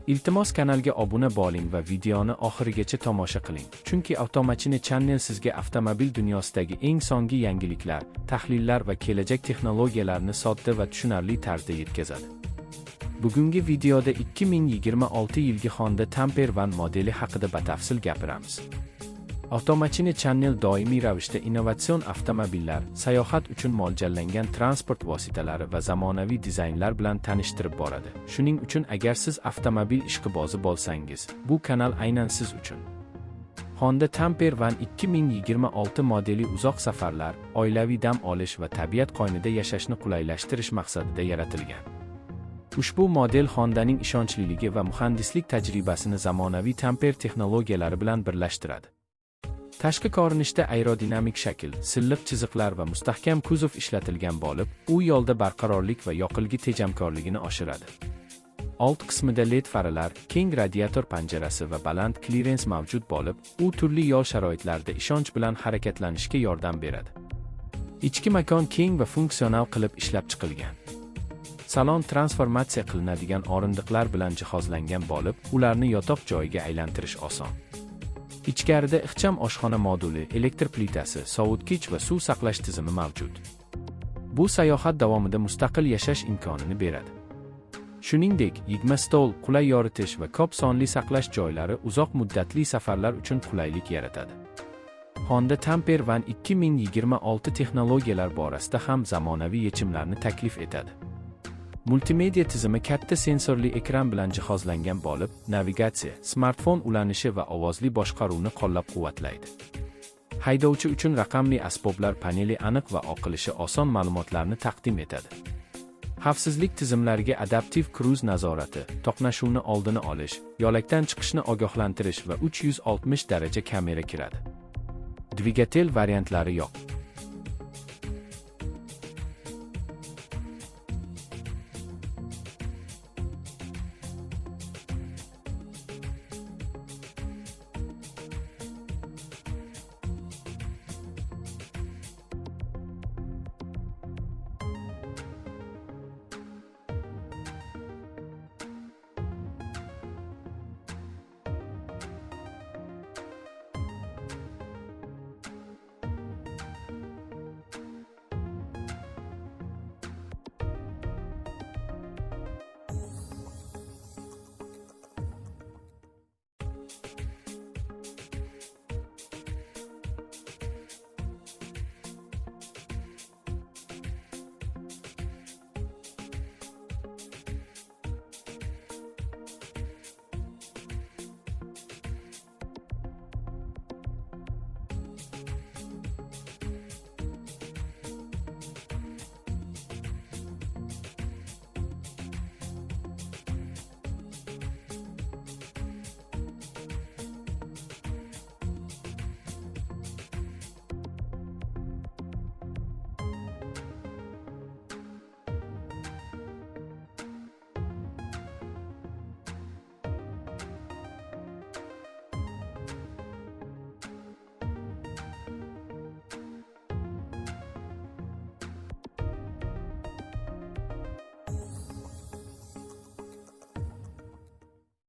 Iltimos kanalga obuna bo'ling va videoni oxirigacha tomosha qiling, chunki Avtomashina Channel sizga avtomobil dunyosidagi eng so'nggi yangiliklar, tahlillar va kelajak texnologiyalarini sodda va tushunarli tarzda yetkazadi. Bugungi videoda 2026 yilgi Honda Tamper Van modeli haqida batafsil gapiramiz. Avtomashina Channel doimiy ravishda innovatsion avtomobillar, sayohat uchun mo'ljallangan transport vositalari va zamonaviy dizaynlar bilan tanishtirib boradi. Shuning uchun agar siz avtomobil ishqibozi bo'lsangiz, bu kanal aynan siz uchun. Honda Tamper Van 2026 modeli uzoq safarlar, oilaviy dam olish va tabiat qo'ynida yashashni qulaylashtirish maqsadida yaratilgan. Ushbu model Honda'ning ishonchliligi va muhandislik tajribasini zamonaviy Tamper texnologiyalari bilan birlashtiradi. Tashqi ko'rinishda aerodinamik shakl, silliq chiziqlar va mustahkam kuzov ishlatilgan bo'lib, u yo'lda barqarorlik va yoqilg'i tejamkorligini oshiradi. Old qismida LED faralar, keng radiator panjarasi va baland klirens mavjud bo'lib, u turli yo'l sharoitlarida ishonch bilan harakatlanishga yordam beradi. Ichki makon keng va funksional qilib ishlab chiqilgan. Salon transformatsiya qilinadigan o'rindiqlar bilan jihozlangan bo'lib, ularni yotoq joyiga aylantirish oson. Ichkarida ixcham oshxona moduli, elektr plitasi, sovutgich va suv saqlash tizimi mavjud. Bu sayohat davomida mustaqil yashash imkonini beradi. Shuningdek, yig'ma stol, qulay yoritish va ko'p sonli saqlash joylari uzoq muddatli safarlar uchun qulaylik yaratadi. Honda Tamper Van 2026 texnologiyalar borasida ham zamonaviy yechimlarni taklif etadi. Multimedia tizimi katta sensorli ekran bilan jihozlangan bo'lib, navigatsiya, smartfon ulanishi va ovozli boshqaruvni qo'llab-quvvatlaydi. Haydovchi uchun raqamli asboblar paneli aniq va o'qilishi oson ma'lumotlarni taqdim etadi. Xavfsizlik tizimlariga adaptiv kruz nazorati, to'qnashuvni oldini olish, yo'lakdan chiqishni ogohlantirish va 360 daraja kamera kiradi. Dvigatel variantlari yo'q.